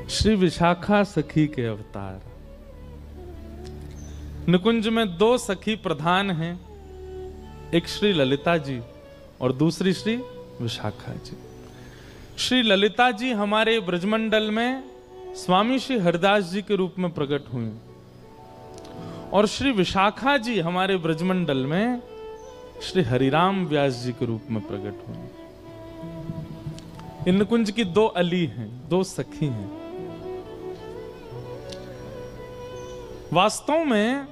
श्री विशाखा सखी के अवतार। निकुंज में दो सखी प्रधान हैं, एक श्री ललिता जी और दूसरी श्री विशाखा जी। श्री ललिता जी हमारे ब्रजमंडल में स्वामी श्री हरिदास जी के रूप में प्रकट हुई और श्री विशाखा जी हमारे ब्रजमंडल में श्री हरिराम व्यास जी के रूप में प्रकट हुई। इन निकुंज की दो अली हैं, दो सखी हैं। वास्तव में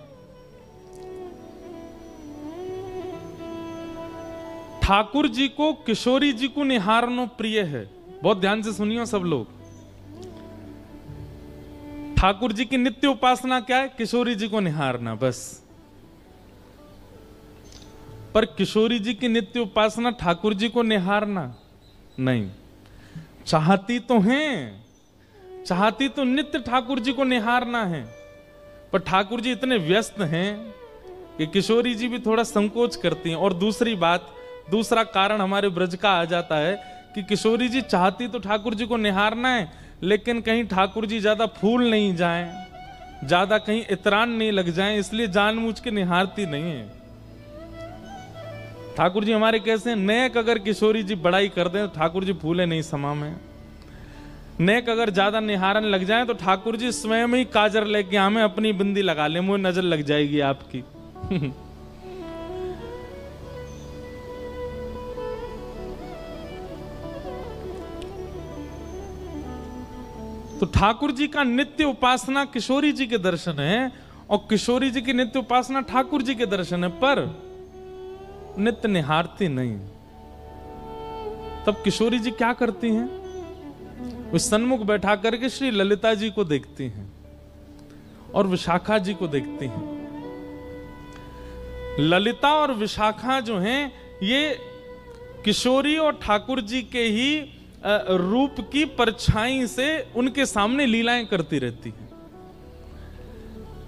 ठाकुर जी को किशोरी जी को निहारनो प्रिय है। बहुत ध्यान से सुनियो सब लोग। ठाकुर जी की नित्य उपासना क्या है? किशोरी जी को निहारना, बस। पर किशोरी जी की नित्य उपासना ठाकुर जी को निहारना नहीं। चाहती तो हैं, चाहती तो नित्य ठाकुर जी को निहारना है, पर ठाकुर जी इतने व्यस्त हैं कि किशोरी जी भी थोड़ा संकोच करती हैं। और दूसरी बात, दूसरा कारण हमारे ब्रज का आ जाता है कि किशोरी जी चाहती तो ठाकुर जी को निहारना है, लेकिन कहीं ठाकुर जी ज्यादा फूल नहीं जाएं, ज्यादा कहीं इतरान नहीं लग जाएं, इसलिए जानबूझ के निहारती नहीं है। ठाकुर जी हमारे कैसे हैं? नेक अगर किशोरी जी बड़ाई कर दें तो ठाकुर जी फूले नहीं समा में। नेक अगर ज्यादा निहारन लग जाए तो ठाकुर जी स्वयं ही काजर लेके हमें अपनी बिंदी लगा ले, मुझे नजर लग जाएगी आपकी। तो ठाकुर जी का नित्य उपासना किशोरी जी के दर्शन है और किशोरी जी की नित्य उपासना ठाकुर जी के दर्शन है, पर नित्य निहारती नहीं। तब किशोरी जी क्या करती हैं? वे सन्मुख बैठा करके श्री ललिता जी को देखती हैं और विशाखा जी को देखती हैं। ललिता और विशाखा जो हैं, ये किशोरी और ठाकुर जी के ही रूप की परछाई से उनके सामने लीलाएं करती रहती हैं।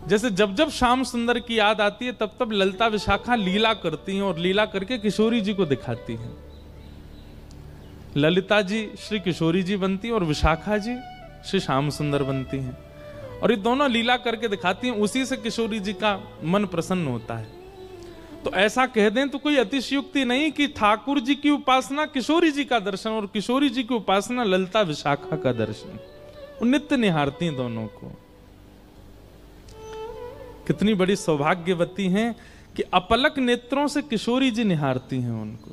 जैसे जब जब श्याम सुंदर की याद आती है तब तब ललिता विशाखा लीला करती हैं और लीला करके किशोरी जी को दिखाती हैं। ललिता जी श्री किशोरी जी बनती हैं और विशाखा जी श्री श्याम सुंदर बनती हैं, और ये दोनों लीला करके दिखाती हैं। उसी से किशोरी जी का मन प्रसन्न होता है। तो ऐसा कह दें तो कोई अतिशयोक्ति नहीं कि ठाकुर जी की उपासना किशोरी जी का दर्शन और किशोरी जी की उपासना ललिता विशाखा का दर्शन। वो नित्य निहारती हैं दोनों को। कितनी बड़ी सौभाग्यवती हैं कि अपलक नेत्रों से किशोरी जी निहारती हैं उनको।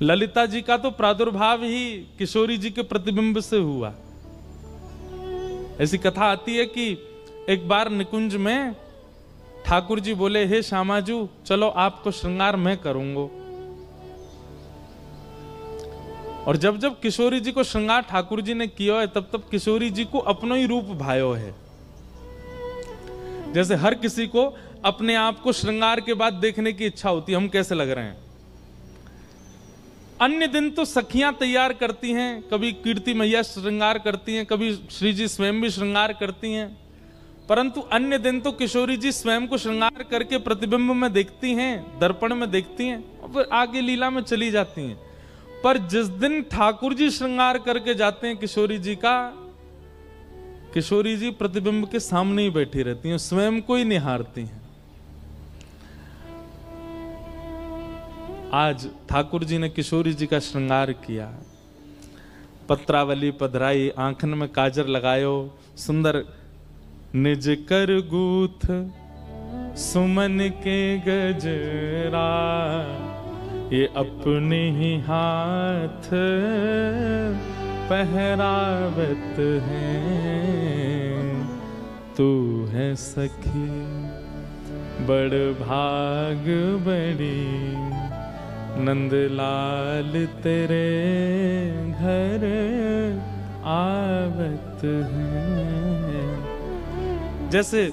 ललिता जी का तो प्रादुर्भाव ही किशोरी जी के प्रतिबिंब से हुआ। ऐसी कथा आती है कि एक बार निकुंज में ठाकुर जी बोले, हे श्यामाजू चलो आपको श्रृंगार मैं करूंगा। और जब जब किशोरी जी को श्रृंगार ठाकुर जी ने किया है तब तब किशोरी जी को अपनो ही रूप भायो है। जैसे हर किसी को अपने आप को श्रृंगार के बाद देखने की इच्छा होती है, हम कैसे लग रहे हैं। अन्य दिन तो सखियां तैयार करती हैं, कभी कीर्ति मैया श्रृंगार करती हैं, कभी श्री जी स्वयं भी श्रृंगार करती हैं, परंतु अन्य दिन तो किशोरी जी स्वयं को श्रृंगार करके प्रतिबिंब में देखती हैं, दर्पण में देखती हैं और फिर आगे लीला में चली जाती हैं। पर जिस दिन ठाकुर जी श्रृंगार करके जाते हैं किशोरी जी का, किशोरी जी प्रतिबिंब के सामने ही बैठी रहती हैं, स्वयं को ही निहारती हैं। आज ठाकुर जी ने किशोरी जी का श्रृंगार किया, पत्रावली पधराई, आंखन में काजर लगायो, सुंदर निज कर गूथ सुमन के गजरा, ये अपने ही हाथ पहरावत है। तू है सखी बड़ भाग बड़ी, नंदलाल तेरे घर आवत है। जैसे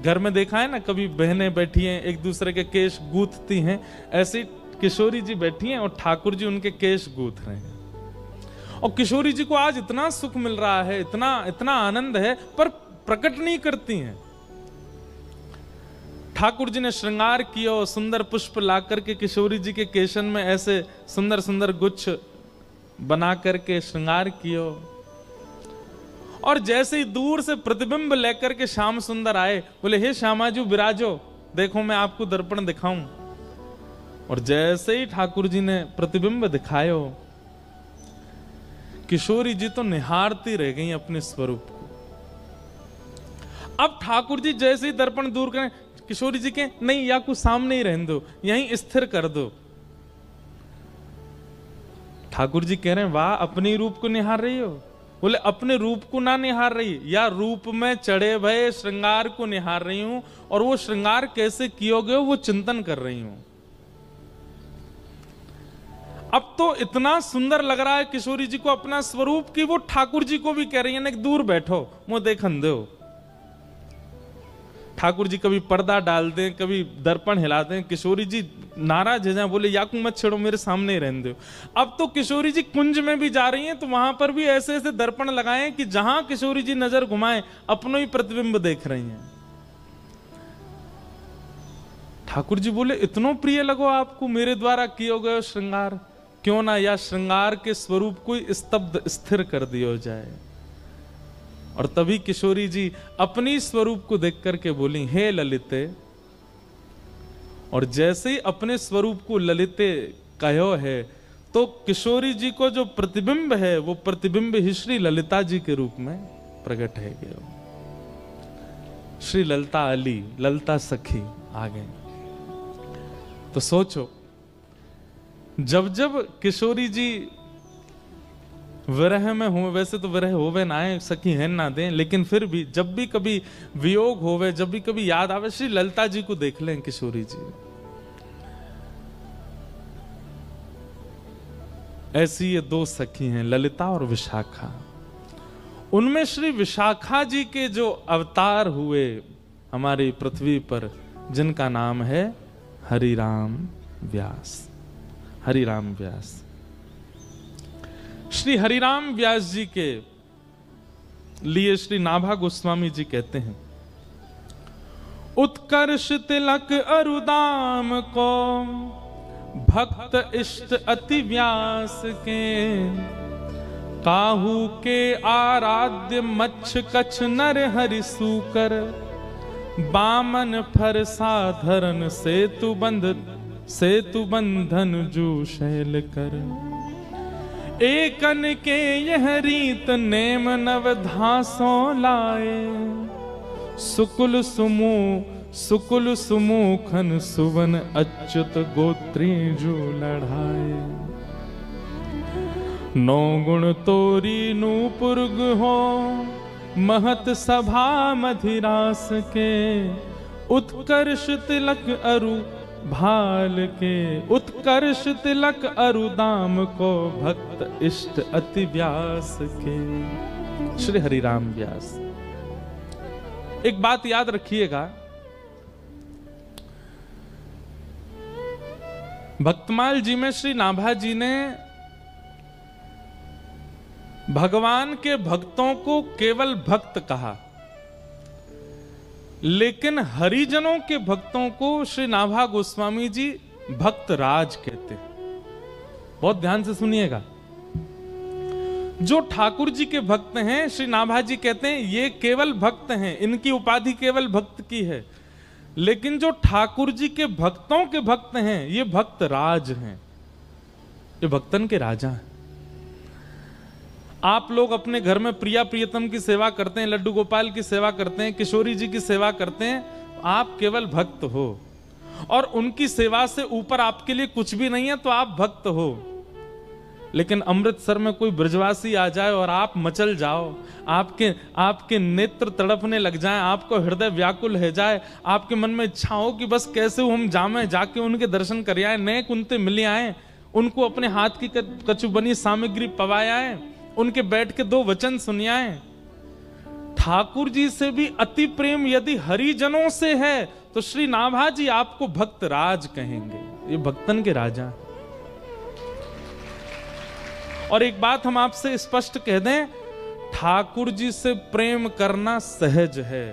घर में देखा है ना, कभी बहनें बैठी हैं एक दूसरे के केश गूंथती हैं, ऐसे किशोरी जी बैठी हैं और ठाकुर जी उनके केश गूंथ रहे हैं। और किशोरी जी को आज इतना सुख मिल रहा है, इतना इतना आनंद है, पर प्रकट नहीं करती हैं। ठाकुर जी ने श्रृंगार किया और सुंदर पुष्प ला करके किशोरी जी के केशन में ऐसे सुंदर सुंदर गुच्छ बना करके श्रृंगार किया, और जैसे ही दूर से प्रतिबिंब लेकर के श्याम सुंदर आए, बोले हे श्यामाजू विराजो, देखो मैं आपको दर्पण दिखाऊं। और जैसे ही ठाकुर जी ने प्रतिबिंब दिखायो, किशोरी जी तो निहारती रह गई अपने स्वरूप को। अब ठाकुर जी जैसे ही दर्पण दूर करें, किशोरी जी के नहीं या कुछ सामने ही रहने दो, यहीं स्थिर कर दो। ठाकुर जी कह रहे हैं वाह, अपने रूप को निहार रही हो? बोले अपने रूप को ना निहार रही, या रूप में चढ़े भये श्रृंगार को निहार रही हूं, और वो श्रृंगार कैसे कियोगे वो चिंतन कर रही हूं। अब तो इतना सुंदर लग रहा है किशोरी जी को अपना स्वरूप की वो ठाकुर जी को भी कह रही है ना कि दूर बैठो, मुंह देखन दो। ठाकुर जी कभी पर्दा डाल दें, कभी दर्पण हिला दें, किशोरी जी नाराज है, बोले याकू मत छेड़ो, मेरे सामने ही रहने दो। अब तो किशोरी जी कुंज में भी जा रही हैं तो वहां पर भी ऐसे ऐसे दर्पण लगाएं कि जहां किशोरी जी नजर घुमाएं अपनो ही प्रतिबिंब देख रही हैं। ठाकुर जी बोले इतनो प्रिय लगो आपको मेरे द्वारा कियो गयो श्रृंगार, क्यों ना या श्रृंगार के स्वरूप को स्तब्ध स्थिर कर दियो जाए। और तभी किशोरी जी अपनी स्वरूप को देख करके बोली हे ललिते। और जैसे ही अपने स्वरूप को ललिते कहो है तो किशोरी जी को जो प्रतिबिंब है वो प्रतिबिंब ही श्री ललिता जी के रूप में प्रकट है गया। श्री ललिता अली, ललिता सखी आ गए। तो सोचो, जब जब किशोरी जी विरह में हो, वैसे तो विरह होवे ना आए, सखी है ना दें, लेकिन फिर भी जब भी कभी वियोग होवे, जब भी कभी याद आवे, श्री ललिता जी को देख लें किशोरी जी। ऐसी ये दो सखी हैं ललिता और विशाखा। उनमें श्री विशाखा जी के जो अवतार हुए हमारी पृथ्वी पर, जिनका नाम है हरिराम व्यास। हरिराम व्यास, श्री हरिराम व्यास जी के लिए श्री नाभा गोस्वामी जी कहते हैं, उत्कर्ष तिलक अरुदाम को भक्त इष्ट अति व्यास के, काहू के आराध्य मच्छ कच्छ नर हरि सूकर, बामन फर साधरन सेतु बंधन जू शैल कर, एकन के यह रीत नेम नवधासों लाए, सुकुल सुमुखन सुवन अच्युत गोत्री जो लढ़ाए, नौ गुण तोरी नूपुर हो महत सभा मधिरास के, उत्कर्ष तिलक अरु भाल के, उत्कर्ष तिलक अरुदाम को भक्त इष्ट अति व्यास के। श्री हरिराम व्यास। एक बात याद रखिएगा, भक्तमाल जी में श्री नाभा जी ने भगवान के भक्तों को केवल भक्त कहा, लेकिन हरिजनों के भक्तों को श्री नाभा गोस्वामी जी भक्त राज कहते हैं। बहुत ध्यान से सुनिएगा, जो ठाकुर जी के भक्त हैं श्री नाभा जी कहते हैं ये केवल भक्त हैं, इनकी उपाधि केवल भक्त की है, लेकिन जो ठाकुर जी के भक्तों के भक्त हैं ये भक्त राज हैं, ये भक्तन के राजा हैं। आप लोग अपने घर में प्रिया प्रियतम की सेवा करते हैं, लड्डू गोपाल की सेवा करते हैं, किशोरी जी की सेवा करते हैं, आप केवल भक्त हो, और उनकी सेवा से ऊपर आपके लिए कुछ भी नहीं है तो आप भक्त हो। लेकिन अमृतसर में कोई ब्रजवासी आ जाए और आप मचल जाओ, आपके नेत्र तड़पने लग जाएं, आपको हृदय व्याकुल हो जाए, आपके मन में इच्छा हो कि बस कैसे हम जामे जाके उनके दर्शन कर आए, नए कुंते मिले आए, उनको अपने हाथ की कछु बनी सामग्री पवाए, उनके बैठ के दो वचन सुनियाए। ठाकुर जी से भी अति प्रेम यदि हरिजनों से है तो श्री नाभा जी आपको भक्त राज कहेंगे, ये भक्तन के राजा। और एक बात हम आपसे स्पष्ट कह दें, ठाकुर जी से प्रेम करना सहज है,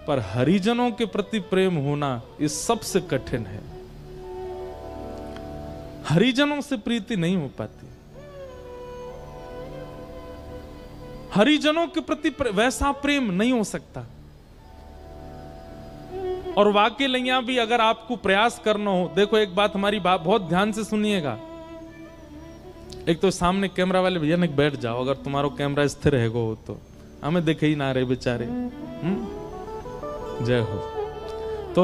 पर हरिजनों के प्रति प्रेम होना ये सबसे कठिन है। हरिजनों से प्रीति नहीं हो पाती। हरिजनों के प्रति वैसा प्रेम नहीं हो सकता। और वाकई लैया भी अगर आपको प्रयास करना हो, देखो एक बात हमारी बात बहुत ध्यान से सुनिएगा। एक तो सामने कैमरा वाले भैया ने बैठ जाओ, अगर तुम्हारा कैमरा स्थिर है गो तो हमें देखे ही ना रहे बेचारे। जय हो। तो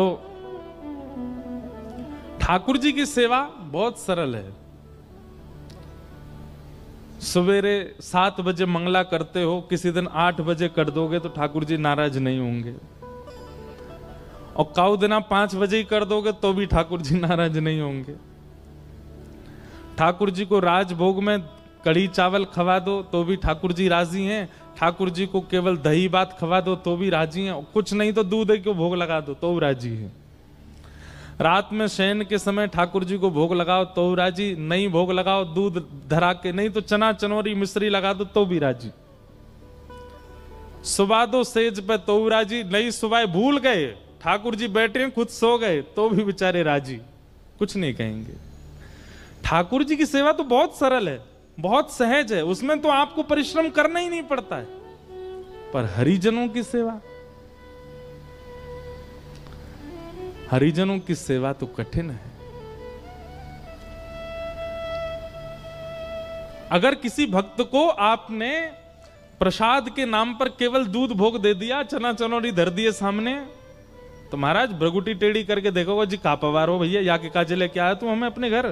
ठाकुर जी की सेवा बहुत सरल है। सवेरे 7 बजे मंगला करते हो, किसी दिन 8 बजे कर दोगे तो ठाकुर जी नाराज नहीं होंगे। और काऊ दिना 5 बजे ही कर दोगे तो भी ठाकुर जी नाराज नहीं होंगे। ठाकुर जी को राजभोग में कढ़ी चावल खवा दो तो भी ठाकुर जी राजी हैं। ठाकुर जी को केवल दही भात खवा दो तो भी राजी हैं। कुछ नहीं तो दूध को भोग लगा दो तो राजी हैं। रात में शयन के समय ठाकुर जी को भोग लगाओ तो राजी, नहीं भोग लगाओ दूध धरा के, नहीं तो चना चनौरी मिश्री लगा दो तो भी राजी। सुबह दो सेज पे तो राजी, नहीं सुबह भूल गए ठाकुर जी बैठे हैं खुद सो गए तो भी बेचारे राजी, कुछ नहीं कहेंगे। ठाकुर जी की सेवा तो बहुत सरल है, बहुत सहज है, उसमें तो आपको परिश्रम करना ही नहीं पड़ता है। पर हरिजनों की सेवा, हरिजनों की सेवा तो कठिन है। अगर किसी भक्त को आपने प्रसाद के नाम पर केवल दूध भोग दे दिया, चना चनौरी धर दिए सामने, तो महाराज भ्रगुटी टेढ़ी करके देखोगे जी का पवार हो भैया, या के काजे लेके आया तू हमें अपने घर।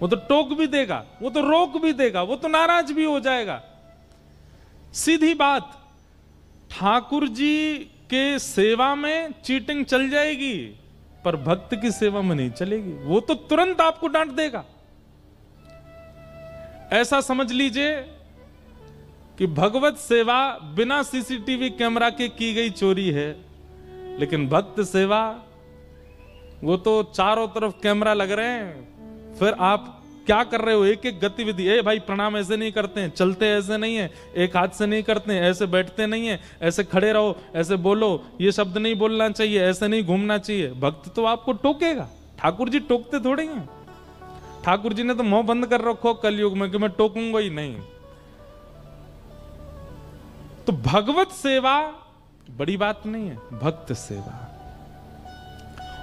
वो तो टोक भी देगा, वो तो रोक भी देगा, वो तो नाराज भी हो जाएगा। सीधी बात, ठाकुर जी के सेवा में चीटिंग चल जाएगी पर भक्त की सेवा में नहीं चलेगी। वो तो तुरंत आपको डांट देगा। ऐसा समझ लीजिए कि भगवत सेवा बिना सीसीटीवी कैमरा के की गई चोरी है, लेकिन भक्त सेवा वो तो चारों तरफ कैमरा लग रहे हैं, फिर आप क्या कर रहे हो, एक एक गतिविधि। ए भाई प्रणाम ऐसे नहीं करते हैं, चलते ऐसे नहीं है, एक हाथ से नहीं करते हैं, ऐसे बैठते नहीं है, ऐसे खड़े रहो, ऐसे बोलो, ये शब्द नहीं बोलना चाहिए, ऐसे नहीं घूमना चाहिए। भक्त तो आपको टोकेगा, ठाकुर जी टोकते थोड़े हैं। ठाकुर जी ने तो मुंह बंद कर रखो कलयुग में कि मैं टोकूंगा ही नहीं। तो भगवत सेवा बड़ी बात नहीं है, भक्त सेवा।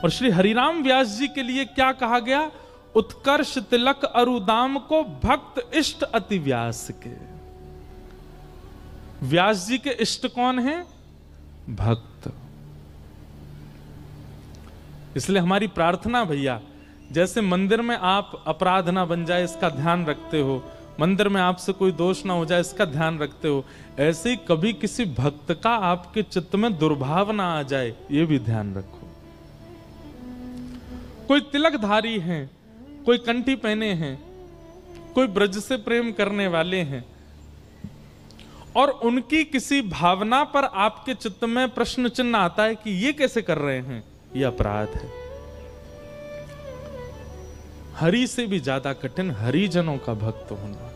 और श्री हरिराम व्यास जी के लिए क्या कहा गया, उत्कर्ष तिलक अरुदाम को भक्त इष्ट अति व्यास के। व्यास जी के इष्ट कौन है, भक्त। इसलिए हमारी प्रार्थना भैया, जैसे मंदिर में आप अपराध ना बन जाए इसका ध्यान रखते हो, मंदिर में आपसे कोई दोष ना हो जाए इसका ध्यान रखते हो, ऐसे ही कभी किसी भक्त का आपके चित्त में दुर्भाव ना आ जाए ये भी ध्यान रखो। कोई तिलकधारी हैं, कोई कंठी पहने हैं, कोई ब्रज से प्रेम करने वाले हैं, और उनकी किसी भावना पर आपके चित्त में प्रश्न चिन्ह आता है कि ये कैसे कर रहे हैं, ये अपराध है। हरि से भी ज्यादा कठिन हरिजनों का भक्त होना।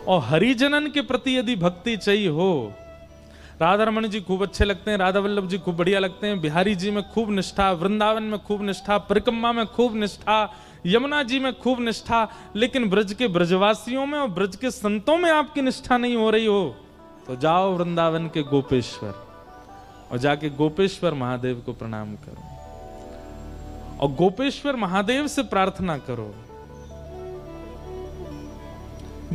और हरिजनन के प्रति यदि भक्ति चाहिए हो, राधा रमण जी खूब अच्छे लगते हैं, राधा वल्लभ जी खूब बढ़िया लगते हैं, बिहारी जी में खूब निष्ठा, वृंदावन में खूब निष्ठा, परिक्रमा में खूब निष्ठा, यमुना जी में खूब निष्ठा, लेकिन ब्रज के ब्रजवासियों में और ब्रज के संतों में आपकी निष्ठा नहीं हो रही हो, तो जाओ वृंदावन के गोपेश्वर और जाके गोपेश्वर महादेव को प्रणाम करो और गोपेश्वर महादेव से प्रार्थना करो,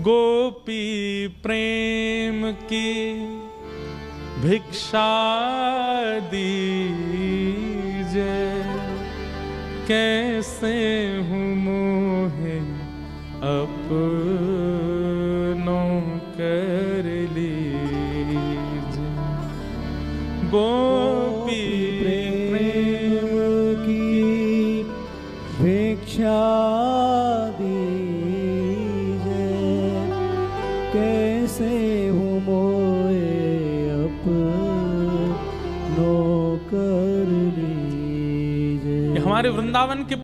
गोपी प्रेम की भिक्षा दीजिए, कैसे हूँ मोहे अपनों कर लीजिए। गोपी प्रेम की भिक्षा दीजिए, कैसे हूँ मोहे अपनों कर लीजिए। हमारे वृंदावन के